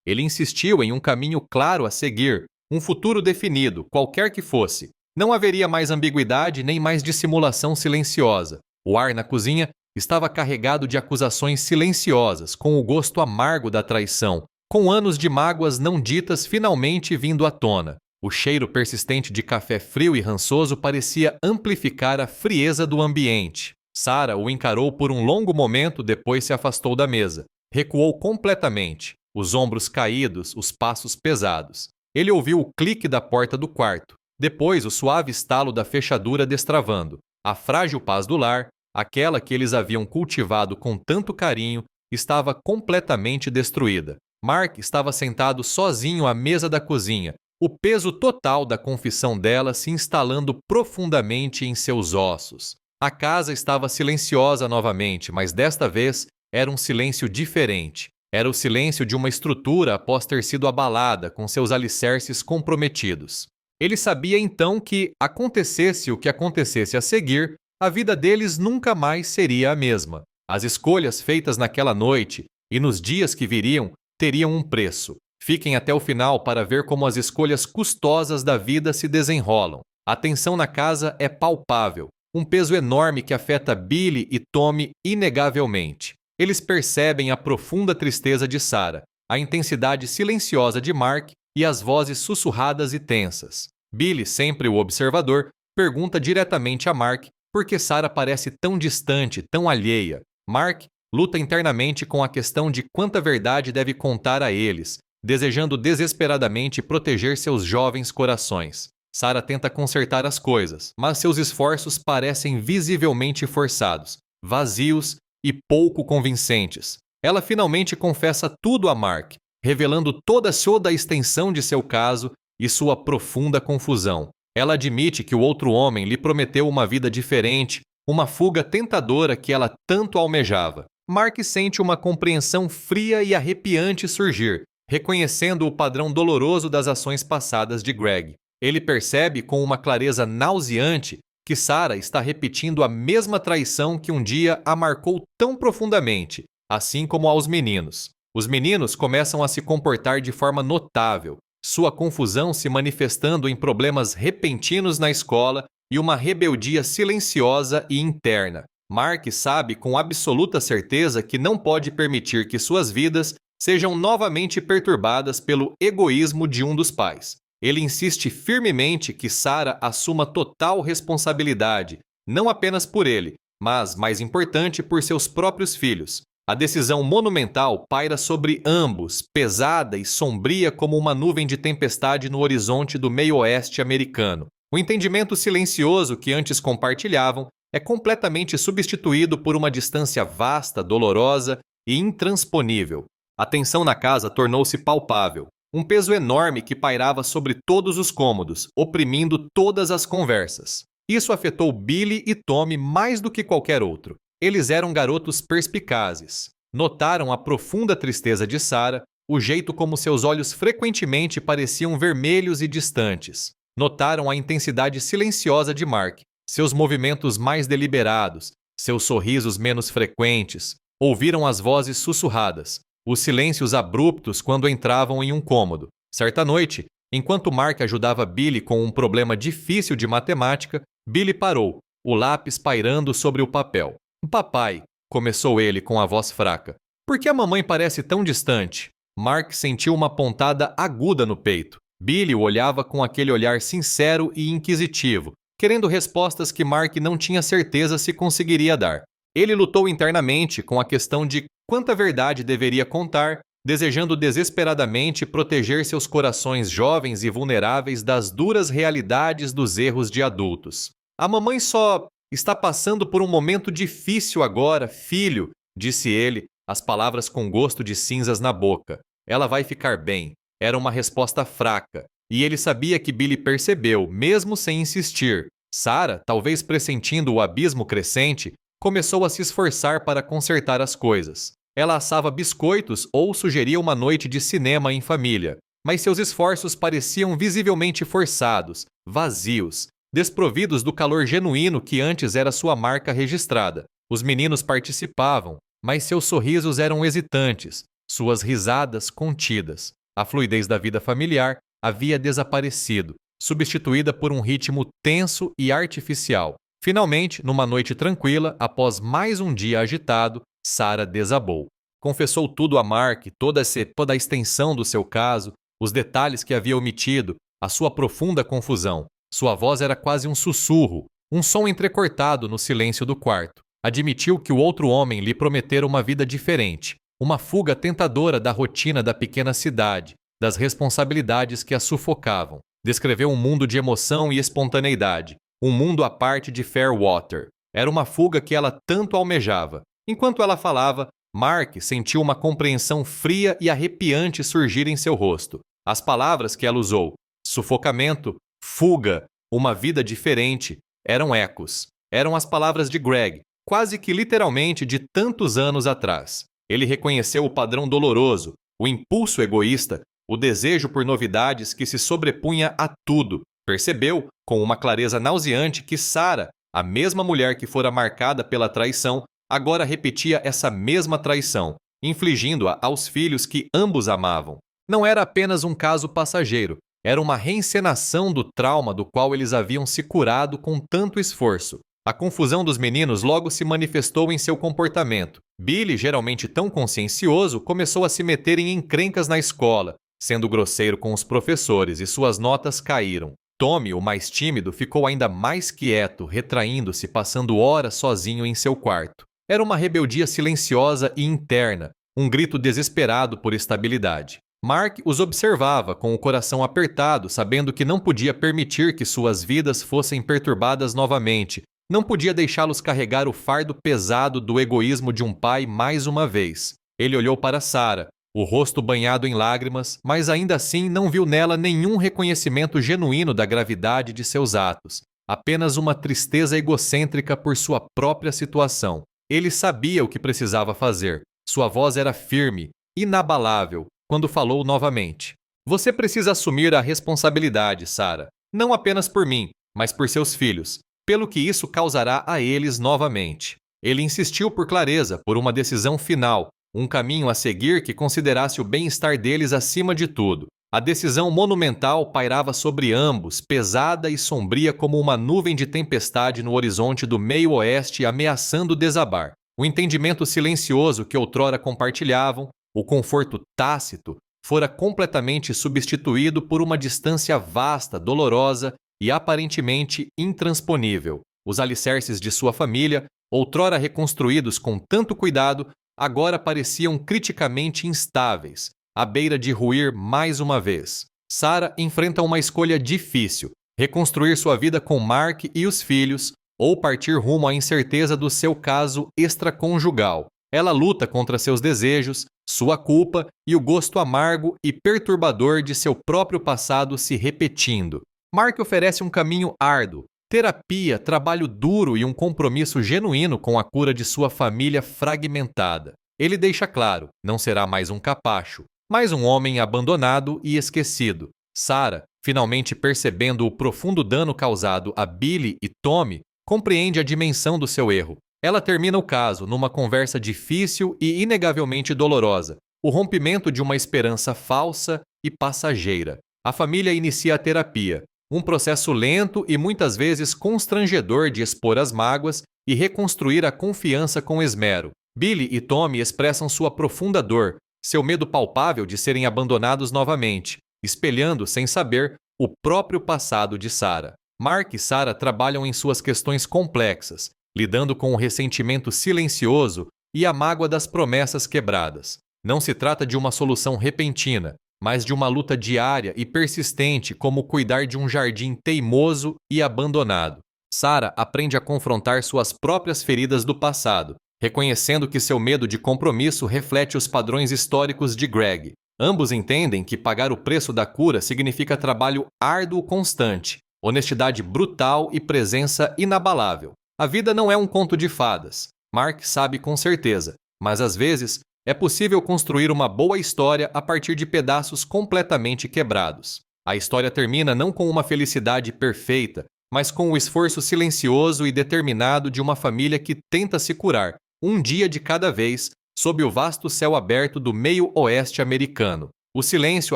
Ele insistiu em um caminho claro a seguir, um futuro definido, qualquer que fosse. Não haveria mais ambiguidade nem mais dissimulação silenciosa. O ar na cozinha estava carregado de acusações silenciosas, com o gosto amargo da traição, com anos de mágoas não ditas finalmente vindo à tona. O cheiro persistente de café frio e rançoso parecia amplificar a frieza do ambiente. Sarah o encarou por um longo momento, depois se afastou da mesa. Recuou completamente, os ombros caídos, os passos pesados. Ele ouviu o clique da porta do quarto, depois o suave estalo da fechadura destravando. A frágil paz do lar, aquela que eles haviam cultivado com tanto carinho, estava completamente destruída. Mark estava sentado sozinho à mesa da cozinha, o peso total da confissão dela se instalando profundamente em seus ossos. A casa estava silenciosa novamente, mas desta vez era um silêncio diferente. Era o silêncio de uma estrutura após ter sido abalada, com seus alicerces comprometidos. Ele sabia então que, acontecesse o que acontecesse a seguir, a vida deles nunca mais seria a mesma. As escolhas feitas naquela noite e nos dias que viriam teriam um preço. Fiquem até o final para ver como as escolhas custosas da vida se desenrolam. A tensão na casa é palpável, um peso enorme que afeta Billy e Tommy inegavelmente. Eles percebem a profunda tristeza de Sarah, a intensidade silenciosa de Mark e as vozes sussurradas e tensas. Billy, sempre o observador, pergunta diretamente a Mark por que Sarah parece tão distante, tão alheia. Mark luta internamente com a questão de quanta verdade deve contar a eles, desejando desesperadamente proteger seus jovens corações. Sarah tenta consertar as coisas, mas seus esforços parecem visivelmente forçados, vazios e pouco convincentes. Ela finalmente confessa tudo a Mark, revelando toda a extensão de seu caso e sua profunda confusão. Ela admite que o outro homem lhe prometeu uma vida diferente, uma fuga tentadora que ela tanto almejava. Mark sente uma compreensão fria e arrepiante surgir, reconhecendo o padrão doloroso das ações passadas de Greg. Ele percebe com uma clareza nauseante que Sarah está repetindo a mesma traição que um dia a marcou tão profundamente, assim como aos meninos. Os meninos começam a se comportar de forma notável, sua confusão se manifestando em problemas repentinos na escola e uma rebeldia silenciosa e interna. Mark sabe com absoluta certeza que não pode permitir que suas vidas sejam novamente perturbadas pelo egoísmo de um dos pais. Ele insiste firmemente que Sarah assuma total responsabilidade, não apenas por ele, mas, mais importante, por seus próprios filhos. A decisão monumental paira sobre ambos, pesada e sombria como uma nuvem de tempestade no horizonte do meio-oeste americano. O entendimento silencioso que antes compartilhavam é completamente substituído por uma distância vasta, dolorosa e intransponível. A tensão na casa tornou-se palpável. Um peso enorme que pairava sobre todos os cômodos, oprimindo todas as conversas. Isso afetou Billy e Tommy mais do que qualquer outro. Eles eram garotos perspicazes. Notaram a profunda tristeza de Sarah, o jeito como seus olhos frequentemente pareciam vermelhos e distantes. Notaram a intensidade silenciosa de Mark, seus movimentos mais deliberados, seus sorrisos menos frequentes. Ouviram as vozes sussurradas, os silêncios abruptos quando entravam em um cômodo. Certa noite, enquanto Mark ajudava Billy com um problema difícil de matemática, Billy parou, o lápis pairando sobre o papel. Papai, começou ele com a voz fraca. Por que a mamãe parece tão distante? Mark sentiu uma pontada aguda no peito. Billy o olhava com aquele olhar sincero e inquisitivo, querendo respostas que Mark não tinha certeza se conseguiria dar. Ele lutou internamente com a questão de quanta verdade deveria contar, desejando desesperadamente proteger seus corações jovens e vulneráveis das duras realidades dos erros de adultos. A mamãe só está passando por um momento difícil agora, filho, disse ele, as palavras com gosto de cinzas na boca. Ela vai ficar bem. Era uma resposta fraca, e ele sabia que Billy percebeu, mesmo sem insistir. Sarah, talvez pressentindo o abismo crescente, começou a se esforçar para consertar as coisas. Ela assava biscoitos ou sugeria uma noite de cinema em família, mas seus esforços pareciam visivelmente forçados, vazios, desprovidos do calor genuíno que antes era sua marca registrada. Os meninos participavam, mas seus sorrisos eram hesitantes, suas risadas contidas. A fluidez da vida familiar havia desaparecido, substituída por um ritmo tenso e artificial. Finalmente, numa noite tranquila, após mais um dia agitado, Sarah desabou. Confessou tudo a Mark, toda a extensão do seu caso, os detalhes que havia omitido, a sua profunda confusão. Sua voz era quase um sussurro, um som entrecortado no silêncio do quarto. Admitiu que o outro homem lhe prometera uma vida diferente, uma fuga tentadora da rotina da pequena cidade, das responsabilidades que a sufocavam. Descreveu um mundo de emoção e espontaneidade, um mundo à parte de Fairwater. Era uma fuga que ela tanto almejava. Enquanto ela falava, Mark sentiu uma compreensão fria e arrepiante surgir em seu rosto. As palavras que ela usou, sufocamento, fuga, uma vida diferente, eram ecos. Eram as palavras de Greg, quase que literalmente de tantos anos atrás. Ele reconheceu o padrão doloroso, o impulso egoísta, o desejo por novidades que se sobrepunha a tudo. Percebeu, com uma clareza nauseante, que Sarah, a mesma mulher que fora marcada pela traição, agora repetia essa mesma traição, infligindo-a aos filhos que ambos amavam. Não era apenas um caso passageiro, era uma reencenação do trauma do qual eles haviam se curado com tanto esforço. A confusão dos meninos logo se manifestou em seu comportamento. Billy, geralmente tão consciencioso, começou a se meter em encrencas na escola, sendo grosseiro com os professores, e suas notas caíram. Tommy, o mais tímido, ficou ainda mais quieto, retraindo-se, passando horas sozinho em seu quarto. Era uma rebeldia silenciosa e interna, um grito desesperado por estabilidade. Mark os observava com o coração apertado, sabendo que não podia permitir que suas vidas fossem perturbadas novamente. Não podia deixá-los carregar o fardo pesado do egoísmo de um pai mais uma vez. Ele olhou para Sarah, o rosto banhado em lágrimas, mas ainda assim não viu nela nenhum reconhecimento genuíno da gravidade de seus atos, apenas uma tristeza egocêntrica por sua própria situação. Ele sabia o que precisava fazer. Sua voz era firme, inabalável, quando falou novamente. Você precisa assumir a responsabilidade, Sarah, não apenas por mim, mas por seus filhos, pelo que isso causará a eles novamente. Ele insistiu por clareza, por uma decisão final, um caminho a seguir que considerasse o bem-estar deles acima de tudo. A decisão monumental pairava sobre ambos, pesada e sombria como uma nuvem de tempestade no horizonte do meio-oeste ameaçando desabar. O entendimento silencioso que outrora compartilhavam, o conforto tácito, fora completamente substituído por uma distância vasta, dolorosa e aparentemente intransponível. Os alicerces de sua família, outrora reconstruídos com tanto cuidado, agora pareciam criticamente instáveis, à beira de ruir mais uma vez. Sarah enfrenta uma escolha difícil: reconstruir sua vida com Mark e os filhos, ou partir rumo à incerteza do seu caso extraconjugal. Ela luta contra seus desejos, sua culpa e o gosto amargo e perturbador de seu próprio passado se repetindo. Mark oferece um caminho árduo, terapia, trabalho duro e um compromisso genuíno com a cura de sua família fragmentada. Ele deixa claro, não será mais um capacho, mas um homem abandonado e esquecido. Sarah, finalmente percebendo o profundo dano causado a Billy e Tommy, compreende a dimensão do seu erro. Ela termina o caso numa conversa difícil e inegavelmente dolorosa, o rompimento de uma esperança falsa e passageira. A família inicia a terapia. Um processo lento e muitas vezes constrangedor de expor as mágoas e reconstruir a confiança com esmero. Billy e Tommy expressam sua profunda dor, seu medo palpável de serem abandonados novamente, espelhando, sem saber, o próprio passado de Sarah. Mark e Sarah trabalham em suas questões complexas, lidando com o ressentimento silencioso e a mágoa das promessas quebradas. Não se trata de uma solução repentina, mas de uma luta diária e persistente, como cuidar de um jardim teimoso e abandonado. Sarah aprende a confrontar suas próprias feridas do passado, reconhecendo que seu medo de compromisso reflete os padrões históricos de Greg. Ambos entendem que pagar o preço da cura significa trabalho árduo constante, honestidade brutal e presença inabalável. A vida não é um conto de fadas. Mark sabe com certeza, mas às vezes é possível construir uma boa história a partir de pedaços completamente quebrados. A história termina não com uma felicidade perfeita, mas com o esforço silencioso e determinado de uma família que tenta se curar, um dia de cada vez, sob o vasto céu aberto do meio-oeste americano. O silêncio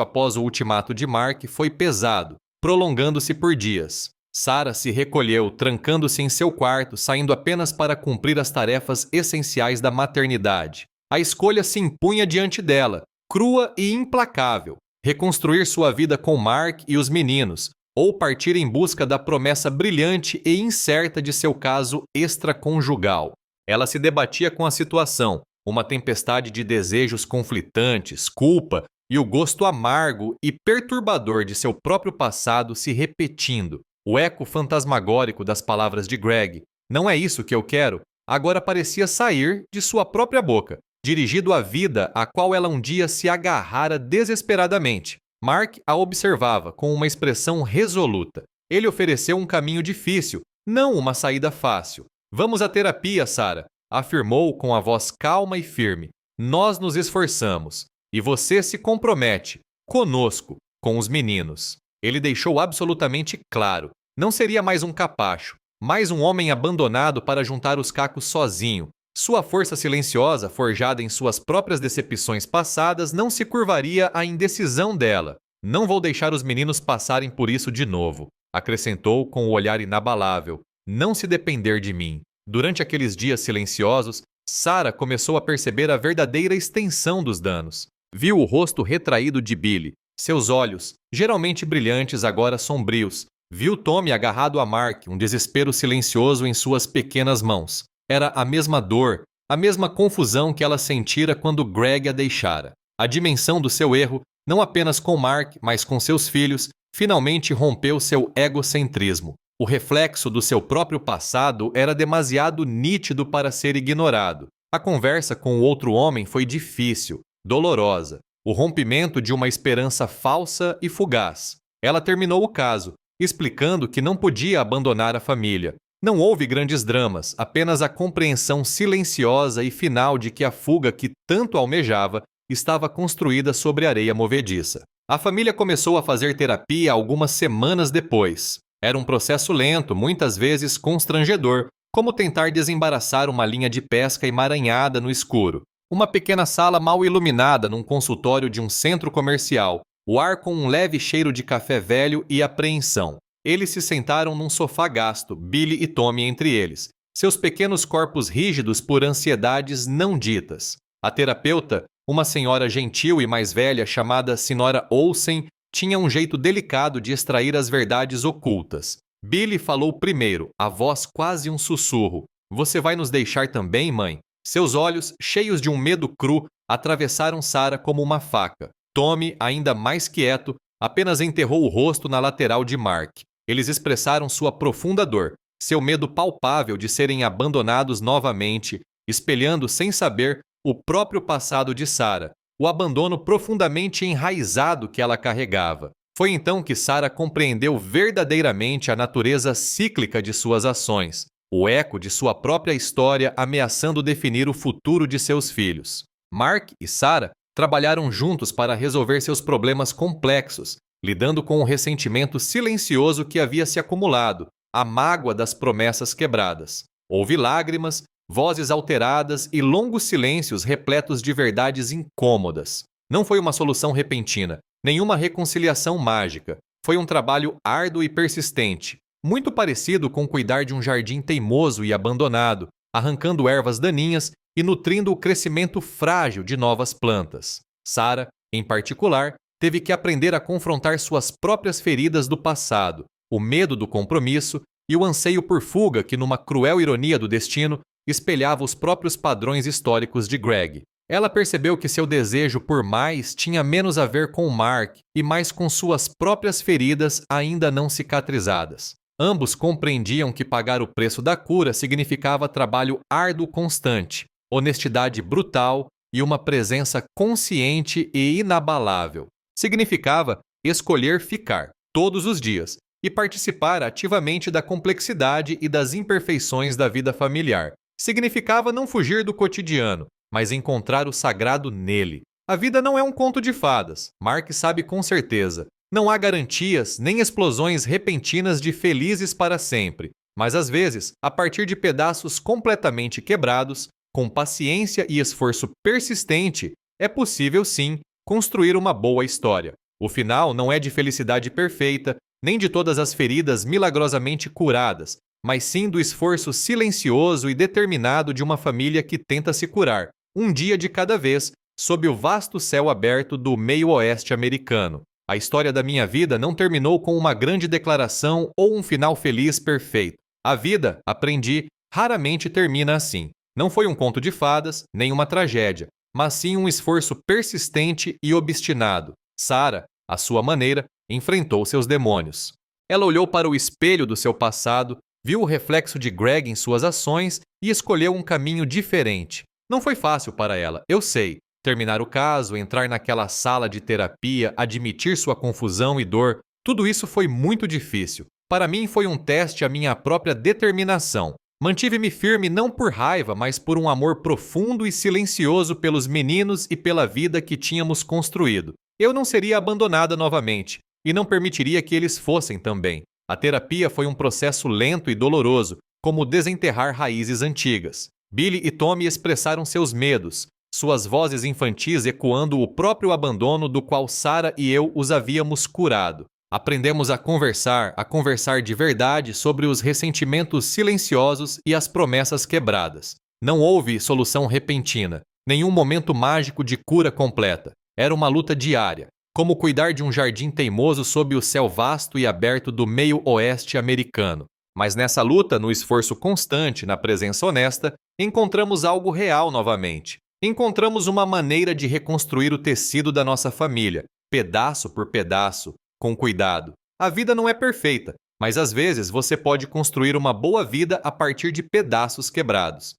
após o ultimato de Mark foi pesado, prolongando-se por dias. Sarah se recolheu, trancando-se em seu quarto, saindo apenas para cumprir as tarefas essenciais da maternidade. A escolha se impunha diante dela, crua e implacável: reconstruir sua vida com Mark e os meninos, ou partir em busca da promessa brilhante e incerta de seu caso extraconjugal. Ela se debatia com a situação, uma tempestade de desejos conflitantes, culpa e o gosto amargo e perturbador de seu próprio passado se repetindo. O eco fantasmagórico das palavras de Greg, "Não é isso que eu quero", agora parecia sair de sua própria boca, dirigido à vida a qual ela um dia se agarrara desesperadamente. Mark a observava com uma expressão resoluta. Ele ofereceu um caminho difícil, não uma saída fácil. "Vamos à terapia, Sarah", afirmou com a voz calma e firme. "Nós nos esforçamos. E você se compromete, conosco, com os meninos." Ele deixou absolutamente claro. Não seria mais um capacho, mais um homem abandonado para juntar os cacos sozinho. Sua força silenciosa, forjada em suas próprias decepções passadas, não se curvaria à indecisão dela. "Não vou deixar os meninos passarem por isso de novo", acrescentou com o olhar inabalável. "Não se depender de mim." Durante aqueles dias silenciosos, Sarah começou a perceber a verdadeira extensão dos danos. Viu o rosto retraído de Billy, seus olhos, geralmente brilhantes, agora sombrios. Viu Tommy agarrado a Mark, um desespero silencioso em suas pequenas mãos. Era a mesma dor, a mesma confusão que ela sentira quando Greg a deixara. A dimensão do seu erro, não apenas com Mark, mas com seus filhos, finalmente rompeu seu egocentrismo. O reflexo do seu próprio passado era demasiado nítido para ser ignorado. A conversa com o outro homem foi difícil, dolorosa. O rompimento de uma esperança falsa e fugaz. Ela terminou o caso, explicando que não podia abandonar a família. Não houve grandes dramas, apenas a compreensão silenciosa e final de que a fuga que tanto almejava estava construída sobre areia movediça. A família começou a fazer terapia algumas semanas depois. Era um processo lento, muitas vezes constrangedor, como tentar desembaraçar uma linha de pesca emaranhada no escuro. Uma pequena sala mal iluminada num consultório de um centro comercial, o ar com um leve cheiro de café velho e apreensão. Eles se sentaram num sofá gasto, Billy e Tommy entre eles, seus pequenos corpos rígidos por ansiedades não ditas. A terapeuta, uma senhora gentil e mais velha chamada Sra. Olsen, tinha um jeito delicado de extrair as verdades ocultas. Billy falou primeiro, a voz quase um sussurro. "Você vai nos deixar também, mãe?" Seus olhos, cheios de um medo cru, atravessaram Sarah como uma faca. Tommy, ainda mais quieto, apenas enterrou o rosto na lateral de Mark. Eles expressaram sua profunda dor, seu medo palpável de serem abandonados novamente, espelhando sem saber o próprio passado de Sarah, o abandono profundamente enraizado que ela carregava. Foi então que Sarah compreendeu verdadeiramente a natureza cíclica de suas ações, o eco de sua própria história ameaçando definir o futuro de seus filhos. Mark e Sarah trabalharam juntos para resolver seus problemas complexos, lidando com o ressentimento silencioso que havia se acumulado, a mágoa das promessas quebradas. Houve lágrimas, vozes alteradas e longos silêncios repletos de verdades incômodas. Não foi uma solução repentina, nenhuma reconciliação mágica. Foi um trabalho árduo e persistente, muito parecido com cuidar de um jardim teimoso e abandonado, arrancando ervas daninhas e nutrindo o crescimento frágil de novas plantas. Sarah, em particular, teve que aprender a confrontar suas próprias feridas do passado, o medo do compromisso e o anseio por fuga que, numa cruel ironia do destino, espelhava os próprios padrões históricos de Greg. Ela percebeu que seu desejo por mais tinha menos a ver com Mark e mais com suas próprias feridas ainda não cicatrizadas. Ambos compreendiam que pagar o preço da cura significava trabalho árduo constante, honestidade brutal e uma presença consciente e inabalável. Significava escolher ficar, todos os dias, e participar ativamente da complexidade e das imperfeições da vida familiar. Significava não fugir do cotidiano, mas encontrar o sagrado nele. A vida não é um conto de fadas, Mark sabe com certeza. Não há garantias nem explosões repentinas de felizes para sempre, mas às vezes, a partir de pedaços completamente quebrados, com paciência e esforço persistente, é possível sim construir uma boa história. O final não é de felicidade perfeita, nem de todas as feridas milagrosamente curadas, mas sim do esforço silencioso e determinado de uma família que tenta se curar, um dia de cada vez, sob o vasto céu aberto do meio-oeste americano. A história da minha vida não terminou com uma grande declaração ou um final feliz perfeito. A vida, aprendi, raramente termina assim. Não foi um conto de fadas, nem uma tragédia, mas sim um esforço persistente e obstinado. Sarah, à sua maneira, enfrentou seus demônios. Ela olhou para o espelho do seu passado, viu o reflexo de Greg em suas ações e escolheu um caminho diferente. Não foi fácil para ela, eu sei. Terminar o caso, entrar naquela sala de terapia, admitir sua confusão e dor, tudo isso foi muito difícil. Para mim foi um teste à minha própria determinação. Mantive-me firme não por raiva, mas por um amor profundo e silencioso pelos meninos e pela vida que tínhamos construído. Eu não seria abandonada novamente, e não permitiria que eles fossem também. A terapia foi um processo lento e doloroso, como desenterrar raízes antigas. Billy e Tommy expressaram seus medos, suas vozes infantis ecoando o próprio abandono do qual Sarah e eu os havíamos curado. Aprendemos a conversar de verdade sobre os ressentimentos silenciosos e as promessas quebradas. Não houve solução repentina, nenhum momento mágico de cura completa. Era uma luta diária, como cuidar de um jardim teimoso sob o céu vasto e aberto do meio-oeste americano. Mas nessa luta, no esforço constante, na presença honesta, encontramos algo real novamente. Encontramos uma maneira de reconstruir o tecido da nossa família, pedaço por pedaço, com cuidado. A vida não é perfeita, mas às vezes você pode construir uma boa vida a partir de pedaços quebrados.